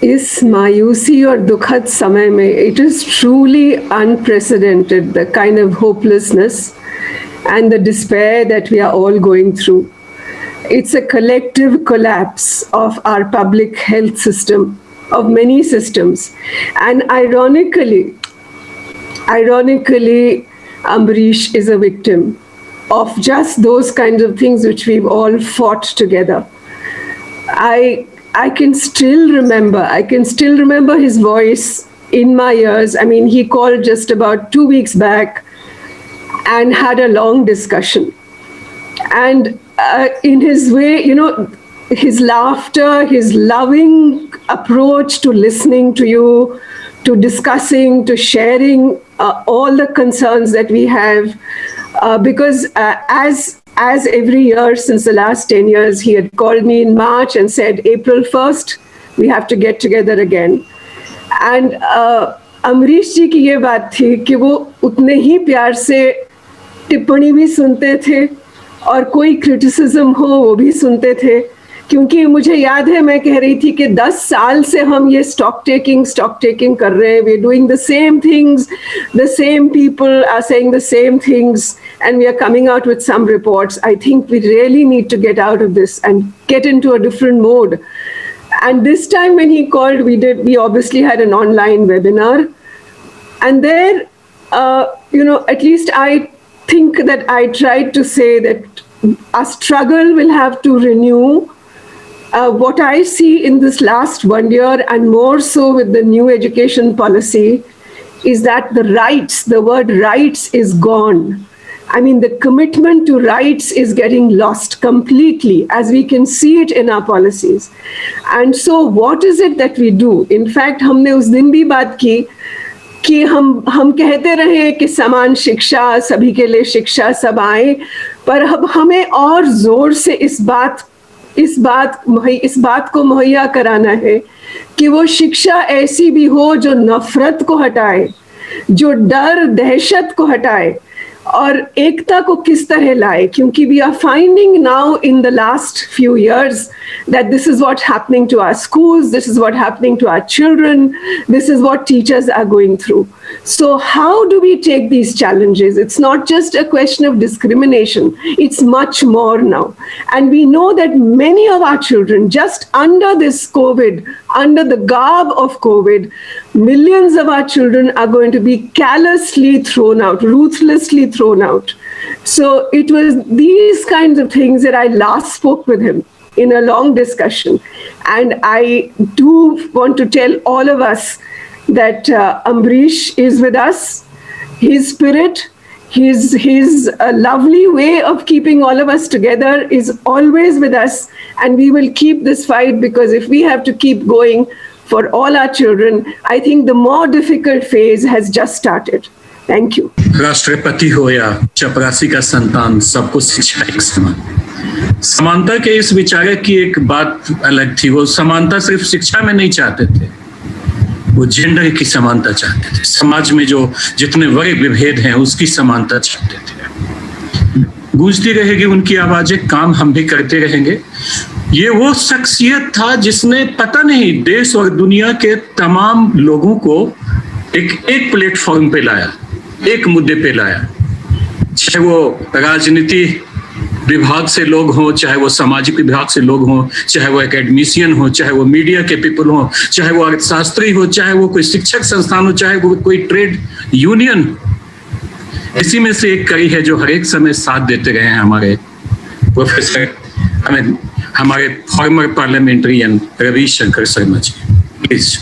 इस मायूसी और दुखद समय में it is truly unprecedented, the kind of hopelessness and the despair that we are all going through. It's a collective collapse of our public health system, of many systems. And ironically, Amrish is a victim of just those kinds of things which we've all fought together. I can still remember his voice in my ears. I mean, he called just about 2 weeks back and had a long discussion. And in his way, his laughter, his loving approach to listening to you, to discussing, to sharing all the concerns that we have, because as every year since the last 10 years, he had called me in March and said, April 1st, we have to get together again. And Amrish जी की ये बात थी कि वो उतने ही प्यार से टिप्पणी भी सुनते थे और कोई क्रिटिसिज्म हो वो भी सुनते थे, क्योंकि मुझे याद है मैं कह रही थी कि 10 साल से हम ये स्टॉक टेकिंग कर रहे हैं, we are doing the same things, the same people are saying the same things and we are coming out with some reports. I think we really need to get out of this and get into a different mode. And this time when he called, we obviously had an online webinar. And there, at least I think that I tried to say that our struggle will have to renew. What I see in this last 1 year, and more so with the new education policy, is that the word rights is gone. I mean, the commitment to rights is getting lost completely, as we can see it in our policies. And so what is it that we do? In fact, हमने उस दिन भी बात की कि हम कहते रहे कि समान शिक्षा, सभी के लिए शिक्षा, सब आए, पर अब हमें और जोर से इस बात को मुहैया कराना है कि वो शिक्षा ऐसी भी हो जो नफरत को हटाए, जो डर दहशत को हटाए और एकता को किस तरह लाए, क्योंकि we are finding now in the last few years that this is what's happening to our schools, this is what's happening to our children, this is what teachers are going through. So how do we take these challenges? It's not just a question of discrimination, it's much more now. And we know that many of our children, just under this COVID, under the garb of COVID, millions of our children are going to be callously thrown out, ruthlessly thrown out. So it was these kinds of things that I last spoke with him in a long discussion. And I do want to tell all of us that Amrish is with us. His spirit, his lovely way of keeping all of us together is always with us. And we will keep this fight, because if we have to keep going for all our children, I think the more difficult phase has just started. Thank you. राष्ट्रपति हो या चपरासी का संतान, सबको शिक्षा एक समान। समानता के इस विचारक की एक बात अलग थी, वो समानता सिर्फ शिक्षा में नहीं चाहते थे, वो जेंडर की समानता चाहते थे, समाज में जो जितने बड़े विभेद हैं उसकी समानता चाहते थे। गूंजती रहेगी उनकी आवाजें, काम हम भी करते रहेंगे। ये वो शख्सियत था जिसने पता नहीं देश और दुनिया के तमाम लोगों को एक प्लेटफॉर्म पे लाया, एक मुद्दे पे लाया, चाहे वो राजनीति विभाग से लोग हों, चाहे वो सामाजिक विभाग से लोग हों, चाहे वो एकेडमिशियन हो, चाहे वो मीडिया के पीपल हो, चाहे वो अर्थशास्त्री हो, चाहे वो कोई शिक्षक संस्थान हो, चाहे वो कोई ट्रेड यूनियन। इसी में से एक कड़ी है जो हर एक समय साथ देते रहे हैं हमारे प्रोफेसर, हमारे former parliamentarian Ravishankar Sharma ji. Please.